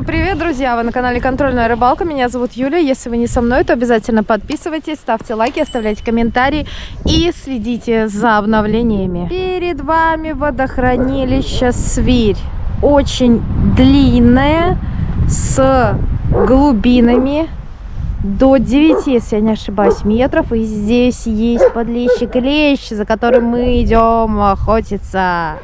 привет, друзья! Вы на канале Контрольная рыбалка. Меня зовут Юля. Если вы не со мной, то обязательно подписывайтесь, ставьте лайки, оставляйте комментарии и следите за обновлениями. Перед вами водохранилище Свирь. Очень длинное, с глубинами до 9, если я не ошибаюсь, метров. И здесь есть подлещик и лещ, за которым мы идем охотиться.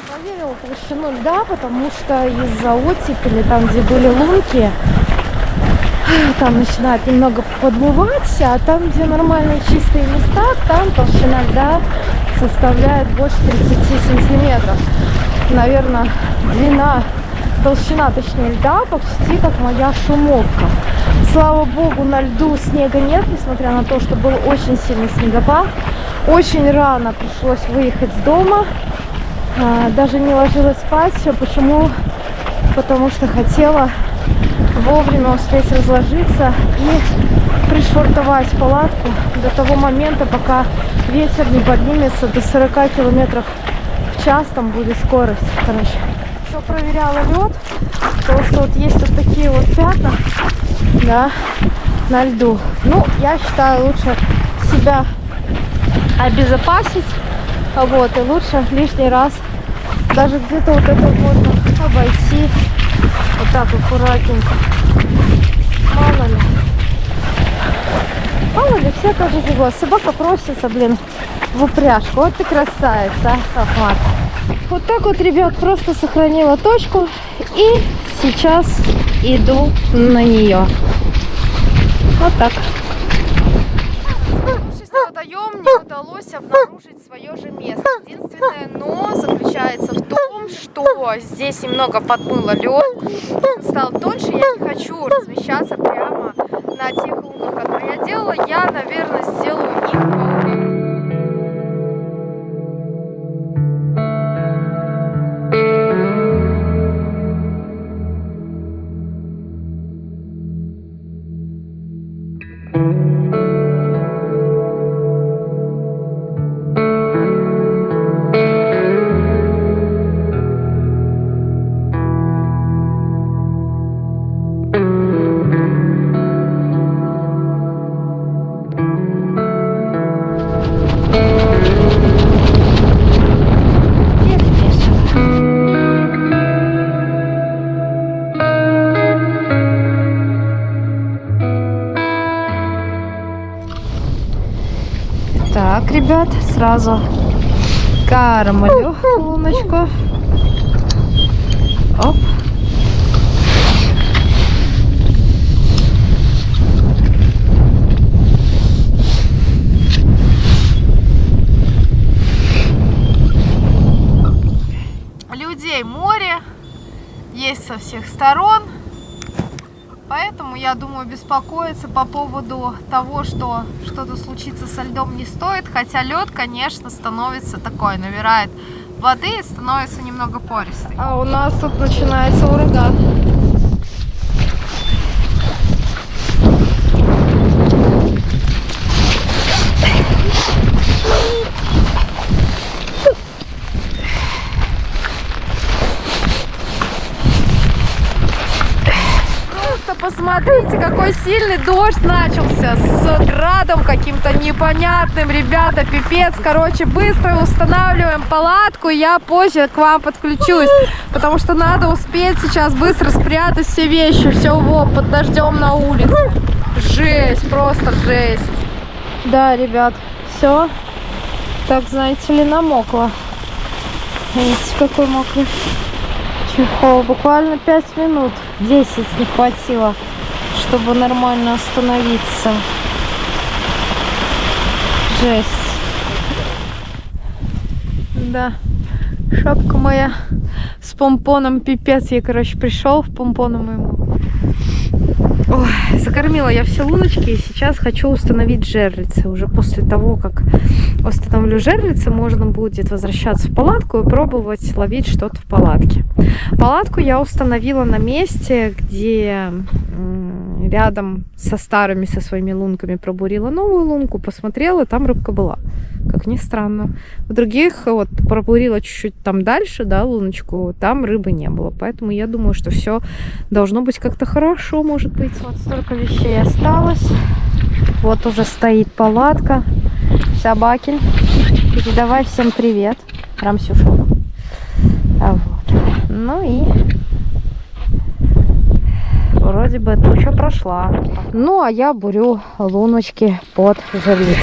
Проверила толщину льда, потому что из-за оттепели, там где были лунки, там начинает немного подмывать, а там, где нормальные чистые места, там толщина льда составляет больше 30 сантиметров. Наверное, толщина, точнее, льда почти как моя шумовка. Слава богу, на льду снега нет, несмотря на то, что был очень сильный снегопад. Очень рано пришлось выехать с дома. Даже не ложилась спать. Почему? Потому что хотела вовремя успеть разложиться и пришвартовать палатку до того момента, пока ветер не поднимется до 40 км в час. Там будет скорость. Короче, еще проверяла лед, потому что вот есть вот такие вот пятна, да, на льду. Ну, я считаю, лучше себя обезопасить. Вот, и лучше лишний раз даже где-то вот это можно обойти вот так аккуратненько. Мало ли, всякое же дело. Собака просится, блин, в упряжку. Вот ты красавица, Ахмат. Вот так вот, ребят, просто сохранила точку и сейчас иду на нее. Вот так. На водоем мне удалось обнаружить свое же место. Единственное но заключается в том, что здесь немного подмыло лед, стал тоньше. Я не хочу размещаться прямо на тех лунах, которые я делала. Я, наверное, сделаю их. Так, ребят, сразу кормлю луночку. Оп. Людей море, есть со всех сторон. Поэтому, я думаю, беспокоиться по поводу того, что что-то случится со льдом, не стоит. Хотя лед, конечно, становится такой, набирает воды и становится немного пористый. А у нас тут начинается ураган. Посмотрите, какой сильный дождь начался с градом каким-то непонятным, ребята, пипец. Короче, быстро устанавливаем палатку, я позже к вам подключусь, потому что надо успеть сейчас быстро спрятать все вещи, все под дождем на улице. Жесть, просто жесть. Да, ребят, все, так, знаете ли, намокло. Видите, какой мокрый чехол. Буквально 5 минут, 10 не хватило, чтобы нормально остановиться. Жесть. Да, шапка моя с помпоном, пипец. Я, короче, пришел в помпону моему. Ой, закормила я все луночки и сейчас хочу установить жерлицы. Уже после того, как установлю жерлицы, можно будет возвращаться в палатку и пробовать ловить что-то в палатке. Палатку я установила на месте, где рядом со старыми, со своими лунками пробурила новую лунку, посмотрела, там рыбка была. Как ни странно. В других вот пробурила чуть-чуть там дальше, да, луночку, там рыбы не было. Поэтому я думаю, что все должно быть как-то хорошо, может быть. Вот столько вещей осталось. Вот уже стоит палатка. Собаки. Передавай всем привет. Рамсюша. А вот. Ну и вроде бы туча прошла. Ну, а я бурю луночки под жерлицей.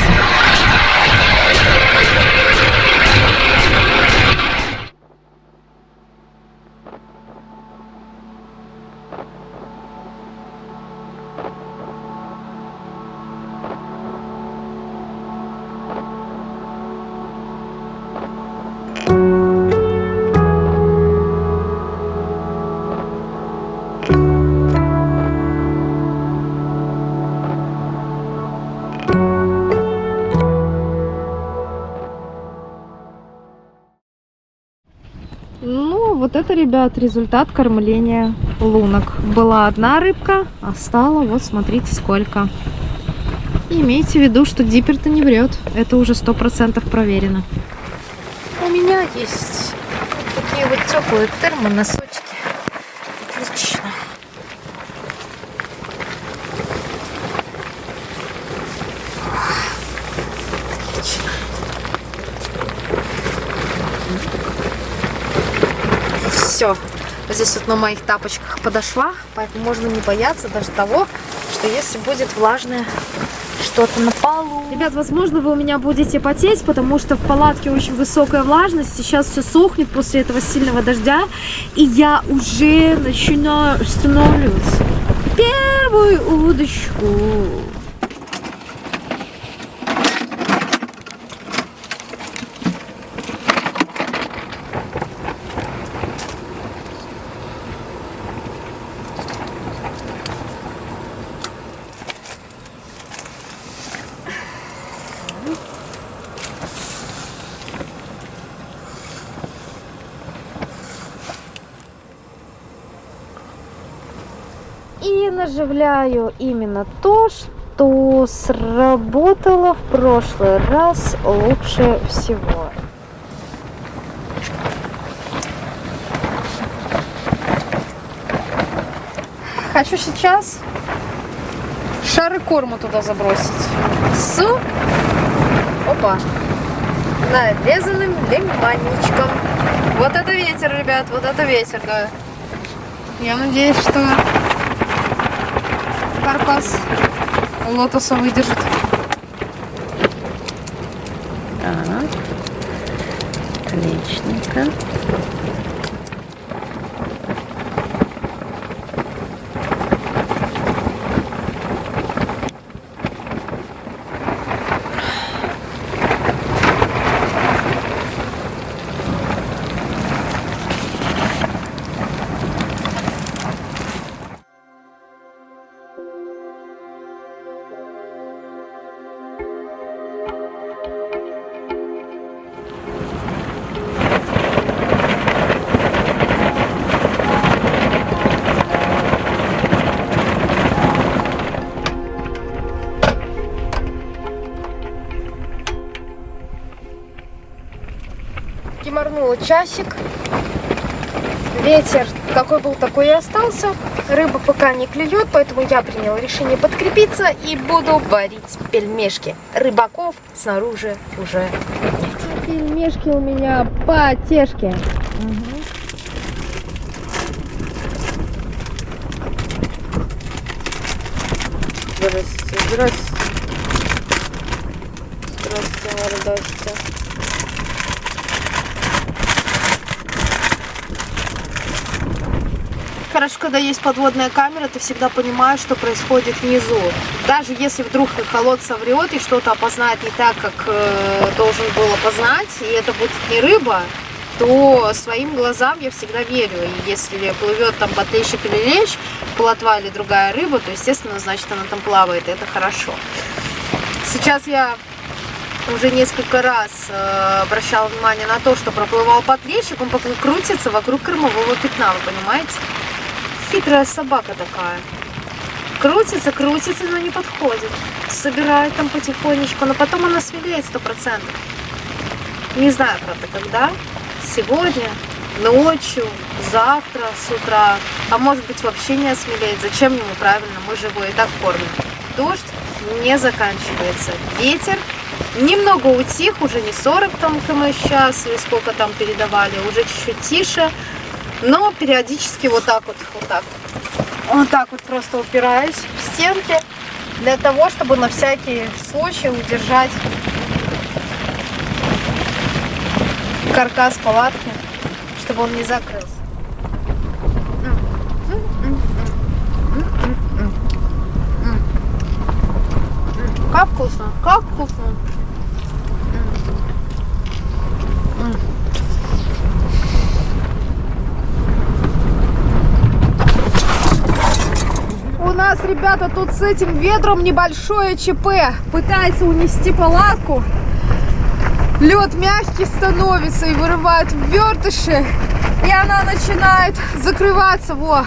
Ну, вот это, ребят, результат кормления лунок. Была одна рыбка, а стало, вот смотрите, сколько. И имейте в виду, что диппер-то не врет. Это уже 100% проверено. У меня есть такие вот теплые термоносочки. Отлично. Отлично. Все. Здесь вот на моих тапочках подошла, поэтому можно не бояться даже того, что если будет влажное что-то на полу. Ребят, возможно, вы у меня будете потеть, потому что в палатке очень высокая влажность. Сейчас все сохнет после этого сильного дождя, и я уже начинаю устанавливать первую удочку. И наживляю именно то, что сработало в прошлый раз лучше всего. Хочу сейчас шары корма туда забросить с нарезанным лимончиком. Вот это ветер, ребят, вот это ветер, да. Я надеюсь, что каркас лотоса выдержит. Так, отличненько. Морнула часик. Ветер какой был, такой и остался. Рыба пока не клюет, поэтому я приняла решение подкрепиться и буду варить пельмешки. Рыбаков снаружи уже нет. Пельмешки у меня потешки. Здрасте, здрасте. Здрасте, мордасте. Хорошо, когда есть подводная камера, ты всегда понимаешь, что происходит внизу. Даже если вдруг эхолот соврет и что-то опознает не так, как должен был опознать, и это будет не рыба, то своим глазам я всегда верю. И если плывет там батейщик или лещ, плотва или другая рыба, то, естественно, значит, она там плавает, и это хорошо. Сейчас я уже несколько раз обращала внимание на то, что проплывал подлещик, он пока крутится вокруг кормового пятна, вы понимаете? Хитрая собака такая. Крутится, крутится, но не подходит. Собирает там потихонечку, но потом она смелеет 100%. Не знаю, правда, когда. Сегодня, ночью, завтра, с утра. А может быть, вообще не осмелеет. Зачем ему, правильно? Мы же его и так кормим. Дождь не заканчивается. Ветер немного утих, уже не 40 там км в час, или сколько там передавали, уже чуть-чуть тише. Но периодически вот так вот просто упираюсь в стенки для того, чтобы на всякий случай удержать каркас палатки, чтобы он не закрылся. Как вкусно, как вкусно. У нас, ребята, тут с этим ведром небольшое ЧП. Пытается унести палатку. Лед мягкий становится и вырывает вертыши. И она начинает закрываться. Во.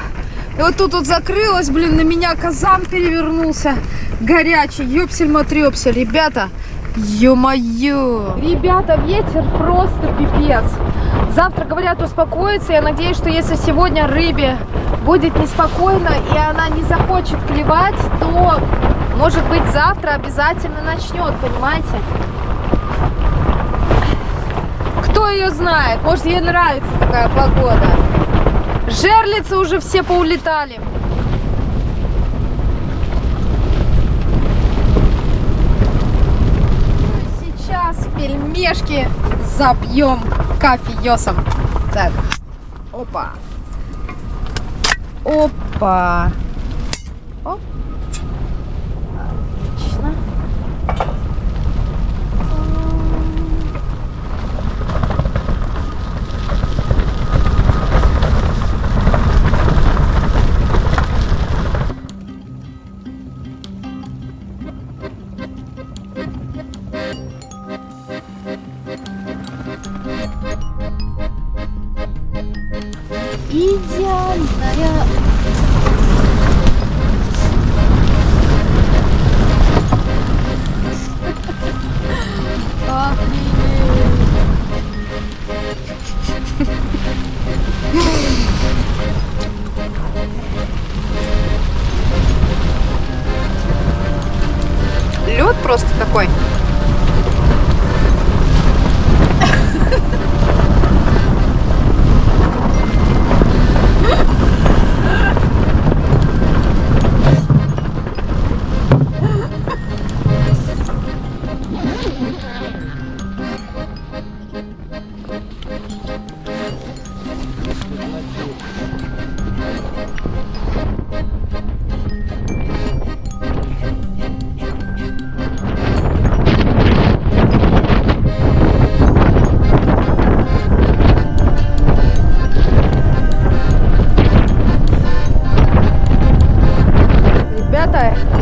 И вот тут вот закрылась, блин, на меня казан перевернулся. Горячий, ёпсель-матрёпсель. Ребята, ё-моё. Ребята, ветер просто пипец. Завтра, говорят, успокоится. Я надеюсь, что если сегодня рыбе будет неспокойно и она не захочет клевать, то, может быть, завтра обязательно начнет, понимаете? Кто ее знает? Может, ей нравится такая погода. Жерлицы уже все поулетали. Сейчас пельмешки запьем кофеёсом. Так, опа. Опа. Оп. Отлично. Идеальная. Лед просто такой.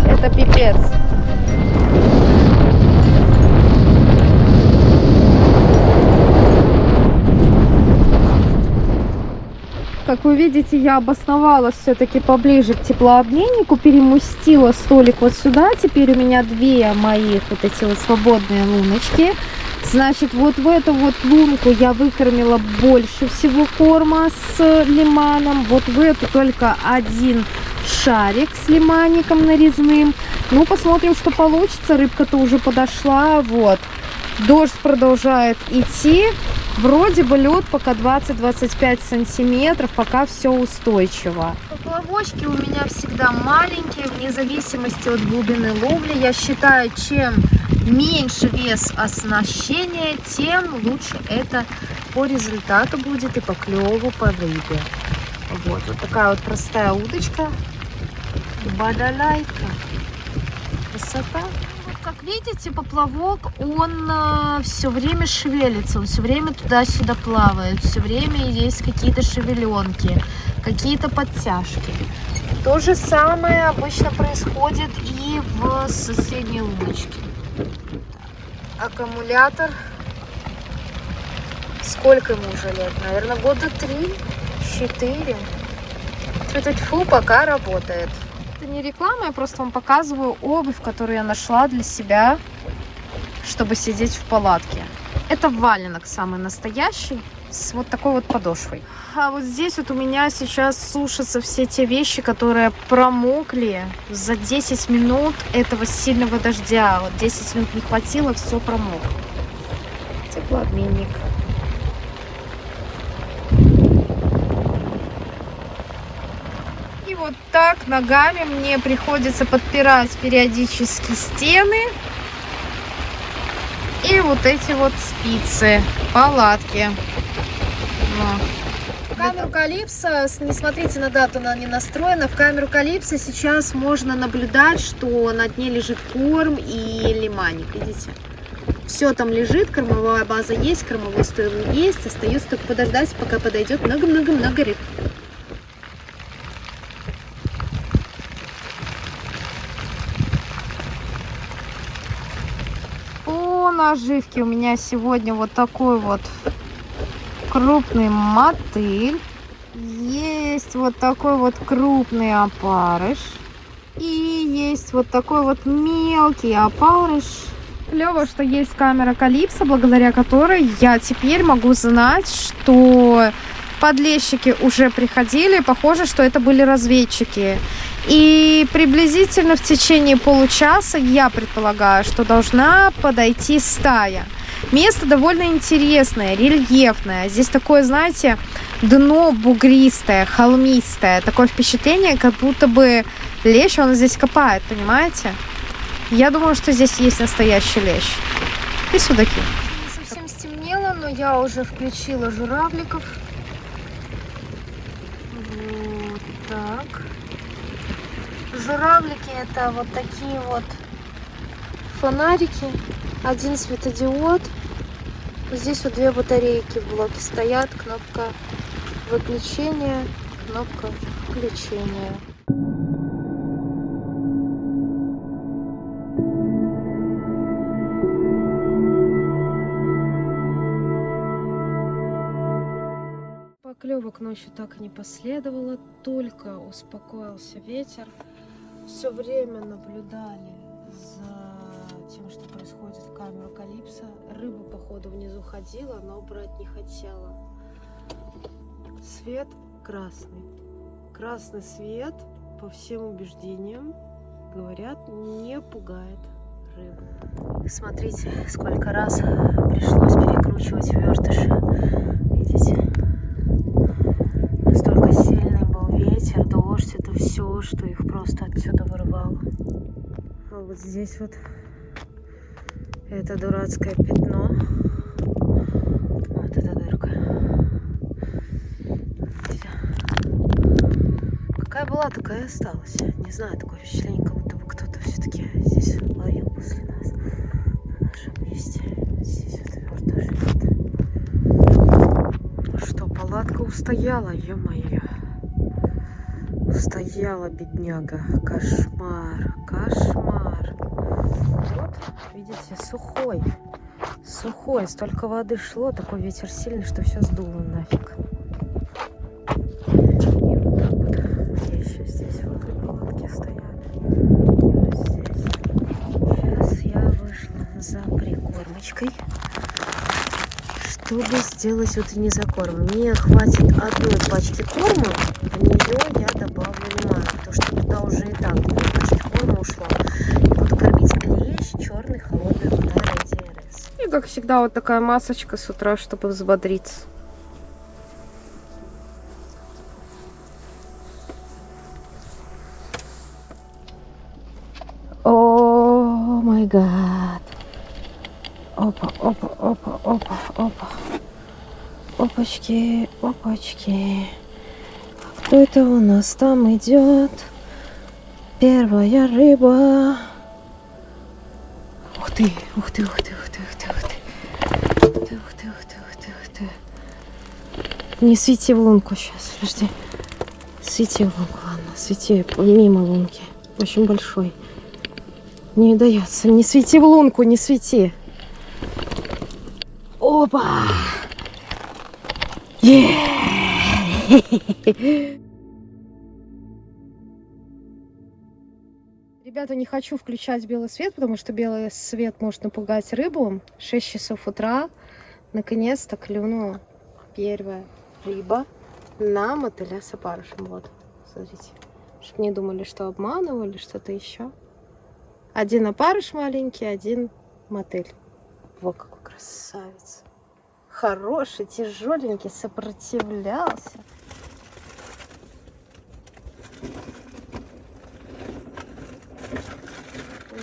Это пипец. Как вы видите, я обосновалась все-таки поближе к теплообменнику, переместила столик вот сюда. Теперь у меня две моих вот эти вот свободные луночки. Значит, вот в эту вот лунку я выкормила больше всего корма с лиманом. Вот в эту только один шарик с лиманником нарезным. Ну, посмотрим, что получится. Рыбка-то уже подошла. Вот. Дождь продолжает идти. Вроде бы лед пока 20-25 сантиметров. Пока все устойчиво. Поплавочки у меня всегда маленькие, вне зависимости от глубины ловли. Я считаю, чем меньше вес оснащения, тем лучше это по результату будет и по клеву, по рыбе. Вот такая вот простая удочка. Бадаляйка. Красота. Вот как видите, поплавок, он все время шевелится, он все время туда-сюда плавает, все время есть какие-то шевеленки, какие-то подтяжки. То же самое обычно происходит и в соседней луночке. Аккумулятор. Сколько ему уже лет? Наверное, года 3-4. Тьфу, пока работает. Это не реклама, я просто вам показываю обувь, которую я нашла для себя, чтобы сидеть в палатке. Это валенок самый настоящий, с вот такой вот подошвой. А вот здесь вот у меня сейчас сушатся все те вещи, которые промокли за 10 минут этого сильного дождя. Вот 10 минут не хватило, все промокло. Теплообменник. И вот так ногами мне приходится подпирать периодически стены. И вот эти вот спицы, палатки. В камеру Калипсо, не смотрите на дату, она не настроена. В камеру Калипсо сейчас можно наблюдать, что на дне лежит корм и лиманик, видите? Все там лежит, кормовая база есть, кормовой стойл есть. Остается только подождать, пока подойдет много-много-много рыб. По наживке у меня сегодня вот такой вот крупный мотыль. Есть вот такой вот крупный опарыш. И есть вот такой вот мелкий опарыш. Клево, что есть камера Калипсо, благодаря которой я теперь могу знать, что подлещики уже приходили. Похоже, что это были разведчики. И приблизительно в течение получаса я предполагаю, что должна подойти стая. Место довольно интересное, рельефное. Здесь такое, знаете, дно бугристое, холмистое. Такое впечатление, как будто бы лещ, он здесь копает, понимаете? Я думаю, что здесь есть настоящий лещ. И судаки. Не совсем стемнело, но я уже включила журавликов. Вот так. Журавлики — это вот такие вот фонарики. Один светодиод. Здесь вот две батарейки в блоке стоят. Кнопка выключения, кнопка включения. Поклевок ночью так и не последовало, только успокоился ветер. Все время наблюдали за тем, что происходит в камеру Калипсо. Рыба, походу, внизу ходила, но брать не хотела. Свет красный. Красный свет, по всем убеждениям, говорят, не пугает рыбу. Смотрите, сколько раз пришлось перекручивать вертыши. Видите? Настолько сильный был ветер, дождь, это все, что их просто отсюда вырвало. А вот здесь вот это дурацкое пятно. Вот эта дырка. Какая была, такая и осталась. Не знаю, такое впечатление, как будто бы кто-то все-таки здесь ловил после нас на нашем месте. Здесь вот вертушки. Что, палатка устояла, ё-моё. Устояла, бедняга. Кошмар, кошмар. Вот, видите, сухой. Сухой, столько воды шло, такой ветер сильный, что все сдуло нафиг. И вот так вот. Я еще здесь возле палатки стояли. И вот здесь. Сейчас я вышла за прикормочкой, чтобы сделать утренний закорм. Мне хватит одной пачки корма, в нее я добавлю лимона, потому что туда уже и так 2 пачки корма ушло. И буду кормить лещ, черный, холодный, вода, РС. И как всегда вот такая масочка с утра, чтобы взбодриться. О май гад. Опа, опа, опа, опа, опа. Опачки, опачки. Кто это у нас там идет? Первая рыба. Ух ты, ух ты, ух ты, ух ты, ух ты, ух ты. Ух ты, ух ты, ух ты, ух ты, ух ты. Не свети в лунку сейчас, подожди. Свети в лунку, ладно, свети мимо лунки. Очень большой. Не удается. Не свети в лунку, не свети. Опа! Ребята, не хочу включать белый свет, потому что белый свет может напугать рыбу. 6 часов утра. Наконец-то клюнула первая рыба на мотыля с опарышем. Вот, смотрите. Чтобы не думали, что обманывали, что-то еще. Один опарыш маленький, один мотыль. Вот какой красавец. Хороший, тяжеленький, сопротивлялся.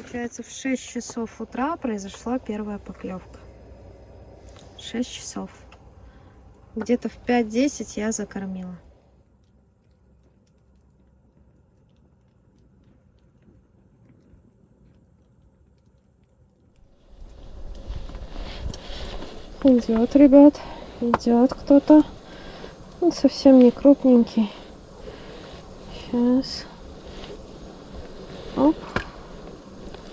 Получается, в 6 часов утра произошла первая поклевка. 6 часов. Где-то в 5-10 я закормила. Идет, ребят, идет кто-то. Он совсем не крупненький. Сейчас. Оп.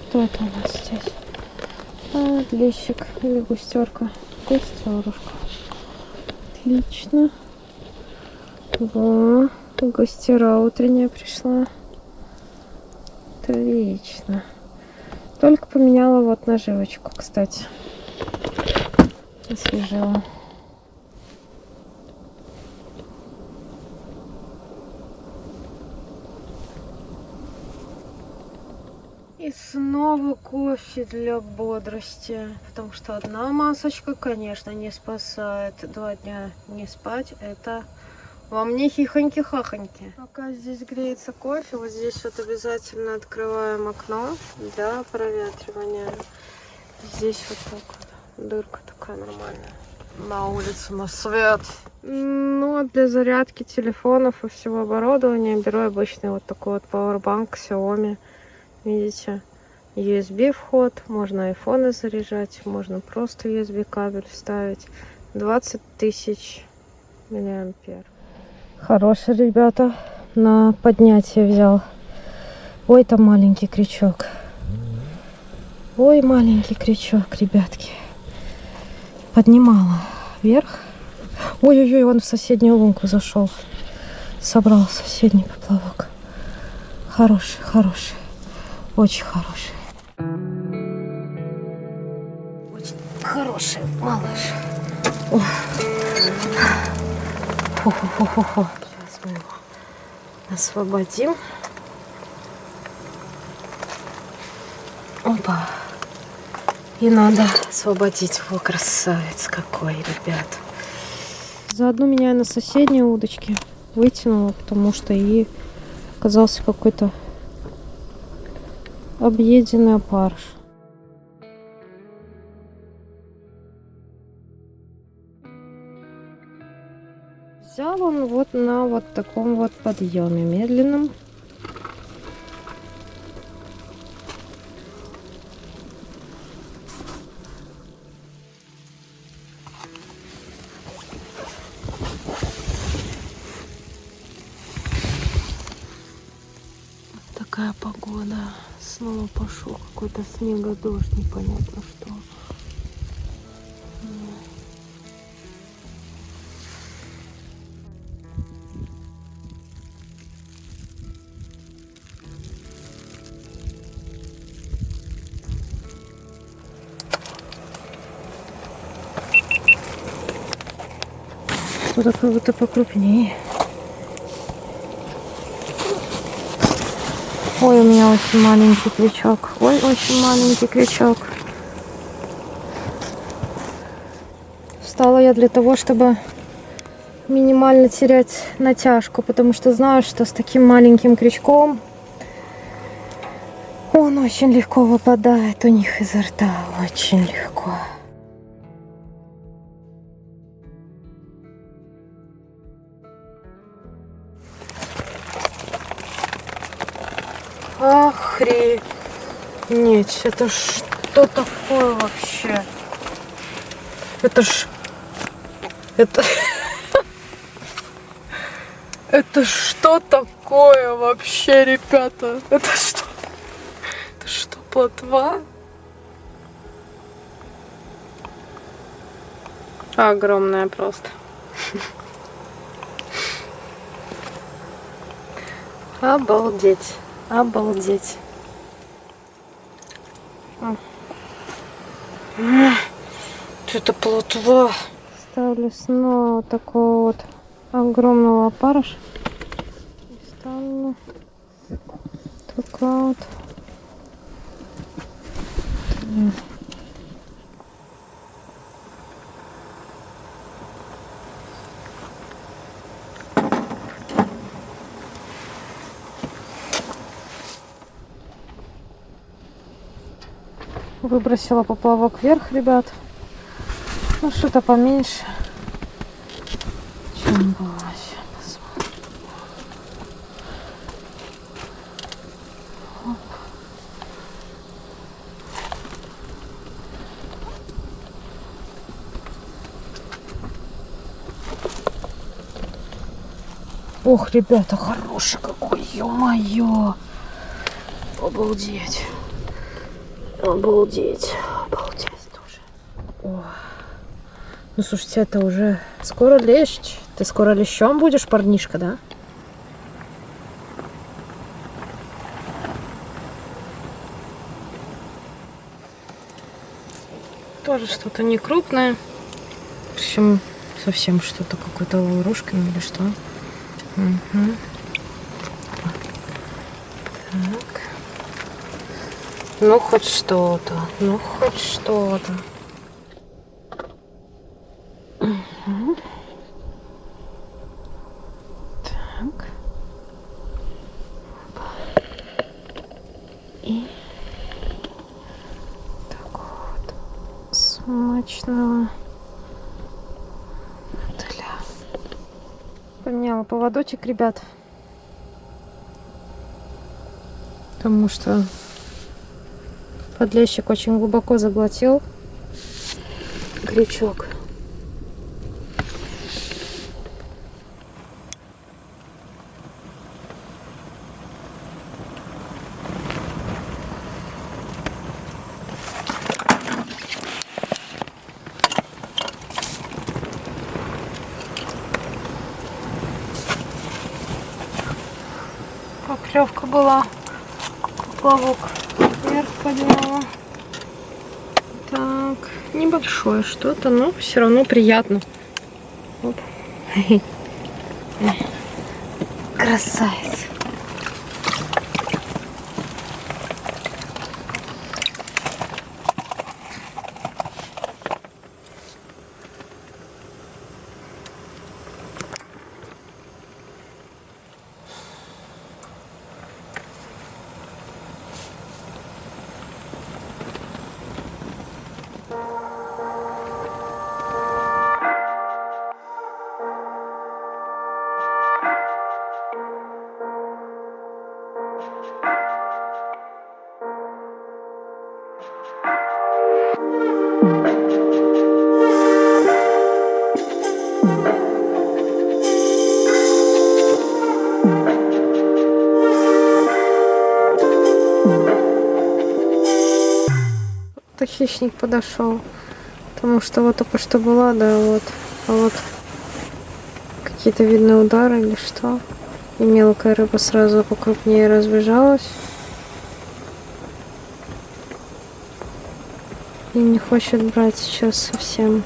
Кто это у нас здесь? Лещик или густерка? Густерушка. Отлично. Во, густера утренняя пришла. Отлично. Только поменяла вот наживочку, кстати. Освежила. И снова кофе для бодрости, потому что одна масочка, конечно, не спасает. 2 дня не спать, это во мне хихоньки-хахоньки. Пока здесь греется кофе, вот здесь вот обязательно открываем окно для проветривания. Здесь вот так вот, дырка такая нормальная. На улице на свет. Ну, а для зарядки телефонов и всего оборудования беру обычный вот такой вот пауэрбанк Xiaomi. Видите, USB вход, можно айфоны заряжать, можно просто USB кабель вставить. 20 тысяч миллиампер. Хороший, ребята, на поднятие взял. Ой, там маленький крючок. Ой, маленький крючок, ребятки. Поднимала вверх. Ой-ой-ой, он в соседнюю лунку зашел. Собрал соседний поплавок. Хороший, хороший. Очень хороший. Очень хороший малыш. Хо-хо-хо-хо-хо. Сейчас мы его освободим. Опа. И надо освободить его. Красавец какой, ребят. Заодно меня на соседней удочке вытянула, потому что и оказался какой-то объеденный опарыш. Взял он вот на вот таком вот подъеме медленном. Такая погода. Снова пошел какой-то снег-дождь, непонятно что. Что-то как будто покрупнее. Ой, у меня очень маленький крючок. Ой, очень маленький крючок. Встала я для того, чтобы минимально терять натяжку, потому что знаю, что с таким маленьким крючком он очень легко выпадает у них изо рта. Очень легко. Охренеть, это что такое вообще? Это ж... Это... Это что такое вообще, ребята? Это что? Это что, плотва? Огромная просто. Обалдеть. Обалдеть. Что-то плотва. Ставлю снова вот такого вот огромного опарыша. И ставлю только вот. Выбросила поплавок вверх, ребят. Ну, что-то поменьше, чем было. Сейчас посмотрим. Оп. Ох, ребята, хороший какой, ё-моё. Обалдеть. Обалдеть. Обалдеть тоже. О. Ну, слушайте, это уже скоро лещ. Ты скоро лещом будешь, парнишка, да? Тоже что-то не крупное. Причем совсем что-то, какой-то лаврушкин или что. Угу. Так. Ну, хоть что-то. Ну, хоть что-то. Угу. Так. И так вот смачного мотыля. Поменяла поводочек, ребят. Потому что подлещик очень глубоко заглотил крючок. Поклевка была. Поплавок вверх подняла. Так, небольшое что-то, но все равно приятно. Оп. Красавец. То хищник подошел, потому что вот только что была, да, вот, а вот какие-то видны удары или что, и мелкая рыба сразу покрупнее разбежалась и не хочет брать сейчас совсем.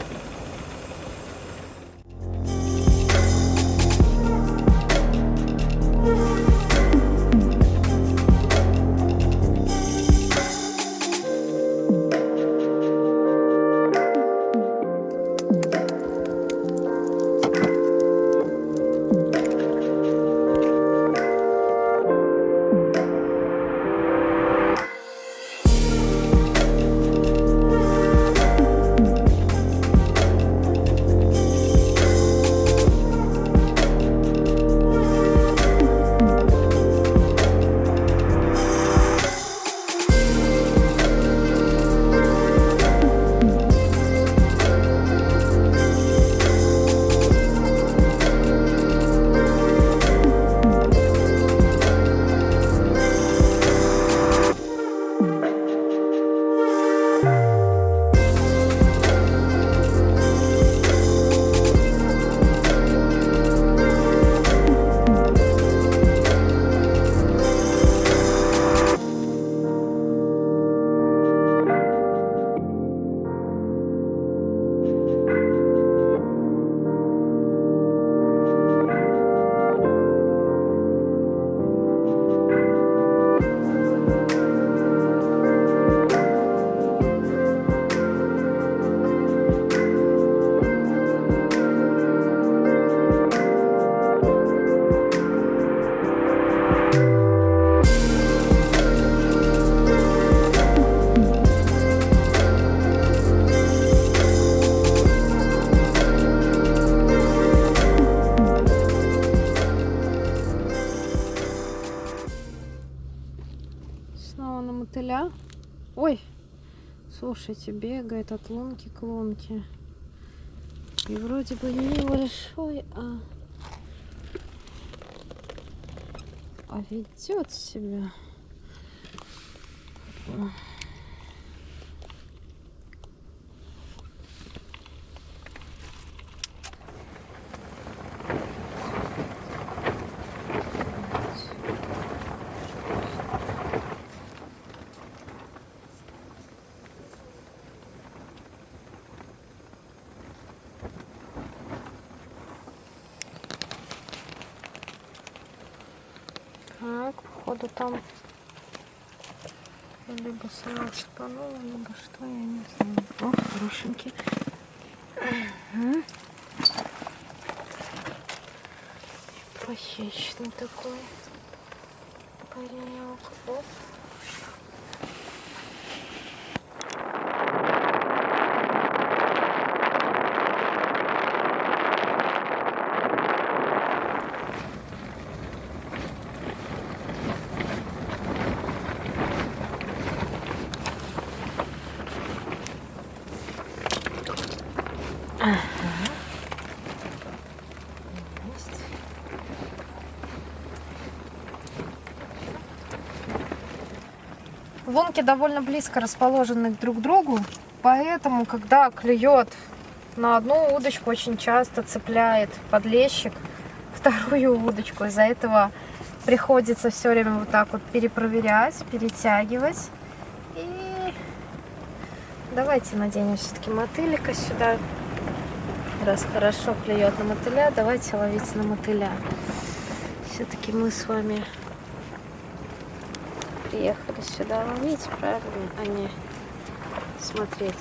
Слушайте, бегает от лунки к лунке. И вроде бы небольшой, а ведет себя. Так, походу там либо сама цепанула, либо что, я не знаю. О, хорошенький. Угу. Похищный такой паренек. Оп. Лунки довольно близко расположены друг к другу, поэтому, когда клюет на одну удочку, очень часто цепляет подлещик вторую удочку. Из-за этого приходится все время вот так вот перепроверять, перетягивать. И давайте наденем все-таки мотылика сюда. Раз хорошо клюет на мотыля, давайте ловить на мотыля. Все-таки мы с вами приехали сюда ловить, правильно, а не смотреть.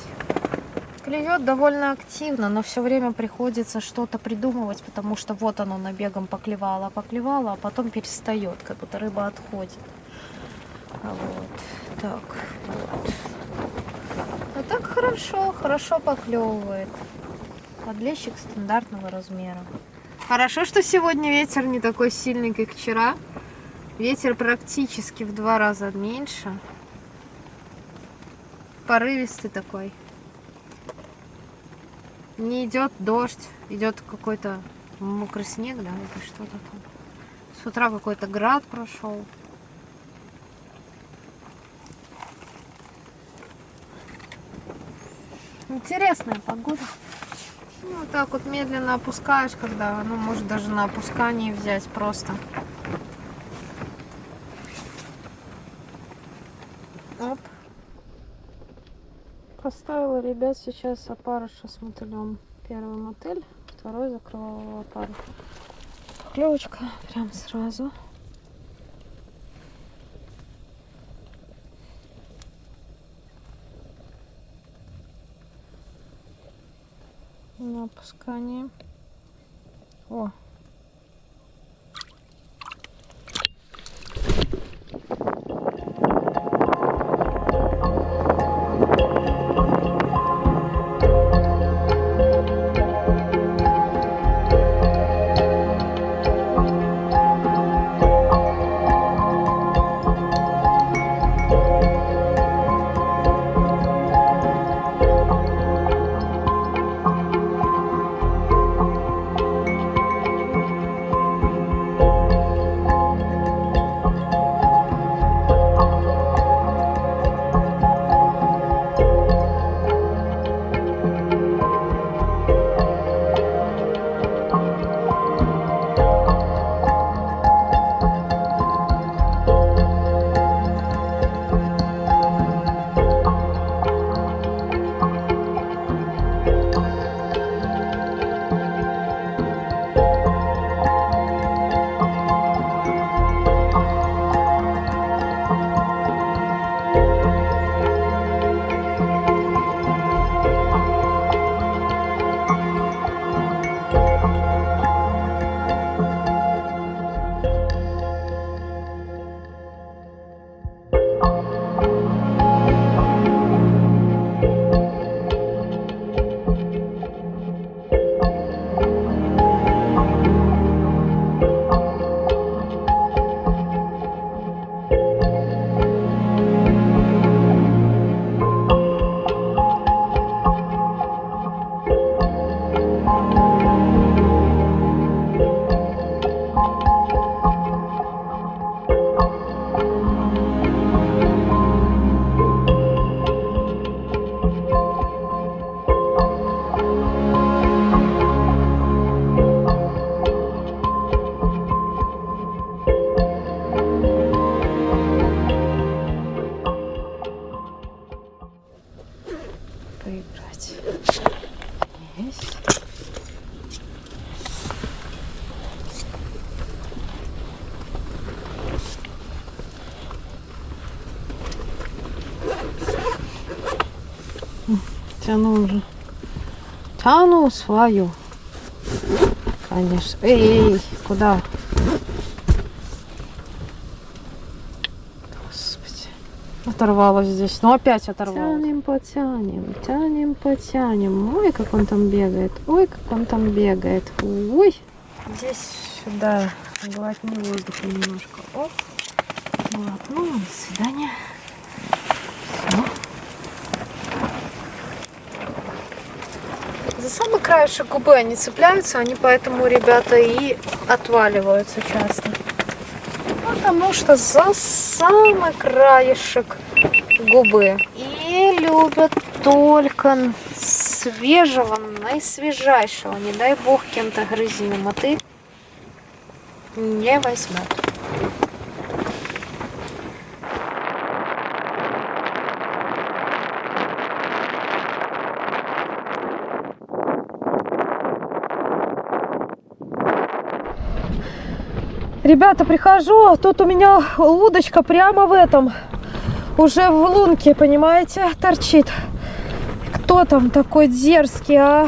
Клюет довольно активно, но все время приходится что-то придумывать, потому что вот оно набегом поклевало, а потом перестает, как будто рыба отходит. Вот, так, вот. А так хорошо поклевывает. Подлещик стандартного размера. Хорошо, что сегодня ветер не такой сильный, как вчера. Ветер практически в 2 раза меньше. Порывистый такой. Не идет дождь, идет какой-то мокрый снег, да, или что-то там. С утра какой-то град прошел. Интересная погода. Ну, вот так вот медленно опускаешь, когда, ну, может даже на опускании взять просто. Оп. Поставила, ребят, сейчас опарыша с мотылем. Первый мотыль, второй закрывала опарыш. Клевочка прям сразу. На опускании. О! выбрать. Есть. Тяну уже. Тяну свою. Конечно. Эй, куда? Господи. Оторвалась здесь. Ну опять оторвалась. Тянем, потянем. Тянем, потянем. Ой, как он там бегает. Ой, как он там бегает. Ой. Здесь сюда. Глотни воздуха немножко. Оп. Глотну. До свидания. Все. За самый краешек губы они цепляются, они поэтому, ребята, и отваливаются часто. Потому что за самый краешек губы. И любят только свежего, наисвежайшего. Не дай бог кем-то грызиным, а ты не возьмет. Ребята, прихожу, тут у меня удочка прямо в этом, уже в лунке, понимаете, торчит. Кто там такой дерзкий, а?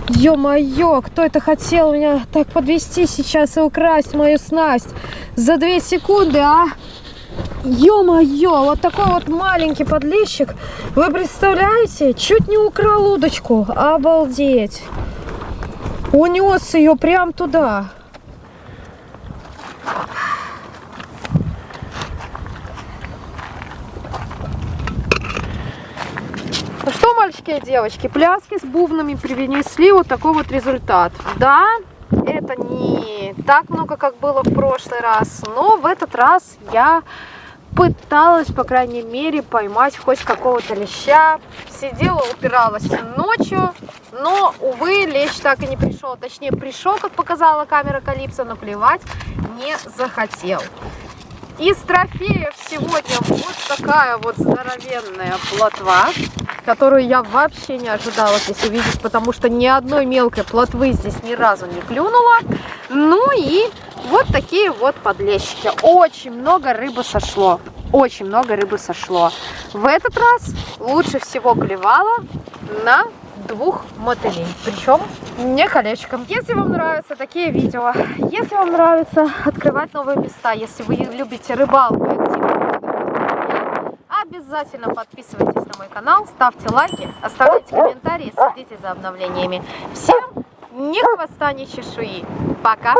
Ё-моё, кто это хотел меня так подвести сейчас и украсть мою снасть за 2 секунды, а? Ё-моё, вот такой вот маленький подлещик, вы представляете, чуть не украл удочку, обалдеть. Унес ее прям туда. Ну что, мальчики и девочки, пляски с бубнами принесли вот такой вот результат. Да, это не так много, как было в прошлый раз, но в этот раз я пыталась, по крайней мере, поймать хоть какого-то леща. Сидела, упиралась ночью, но, увы, лещ так и не пришел. Точнее, пришел, как показала камера Калипсо, но клевать не захотел. Из трофеев сегодня вот такая вот здоровенная плотва, которую я вообще не ожидала здесь увидеть, потому что ни одной мелкой плотвы здесь ни разу не клюнула. Ну и вот такие вот подлещики. Очень много рыбы сошло. Очень много рыбы сошло. В этот раз лучше всего клевала на 2 мотылей, причем не колечком. Если вам нравятся такие видео, если вам нравится открывать новые места, если вы любите рыбалку, обязательно подписывайтесь на мой канал, ставьте лайки, оставляйте комментарии, следите за обновлениями. Всем ни хвоста, ни чешуи. Пока!